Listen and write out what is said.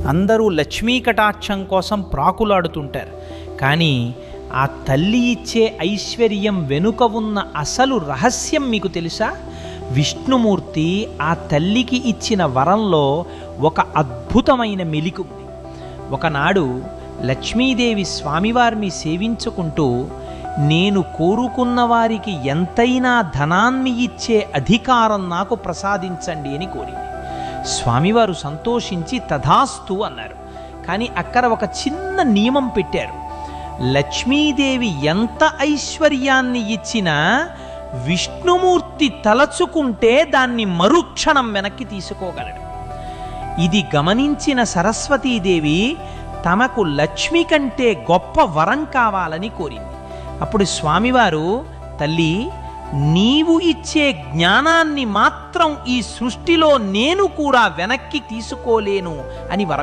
అందరూ లక్ష్మీ కటాక్షం కోసం ప్రాకులాడుతుంటారు. కానీ ఆ తల్లి ఇచ్చే ఐశ్వర్యం వెనుక ఉన్న అసలు రహస్యం మీకు తెలుసా? విష్ణుమూర్తి ఆ తల్లికి ఇచ్చిన వరంలో ఒక అద్భుతమైన మెలిక ఉంది. ఒకనాడు లక్ష్మీదేవి స్వామివారిని సేవించుకుంటూ, నేను కోరుకున్న వారికి ఎంతైనా ధనాన్ని ఇచ్చే అధికారం నాకు ప్రసాదించండి అని కోరింది. స్వామివారు సంతోషించి తథాస్తు అన్నారు. కానీ అక్కడ ఒక చిన్న నియమం పెట్టారు. లక్ష్మీదేవి ఎంత ఐశ్వర్యాన్ని ఇచ్చినా విష్ణుమూర్తి తలచుకుంటే దాన్ని మరుక్షణం వెనక్కి తీసుకోగలడు. ఇది గమనించిన సరస్వతీదేవి తమకు లక్ష్మి కంటే గొప్ప వరం కావాలని కోరింది. అప్పుడు స్వామివారు, తల్లి, నీవు ఇచ్చే జ్ఞానాన్ని మాత్రం ఈ సృష్టిలో నేను కూడా వెనక్కి తీసుకోలేను అని వరం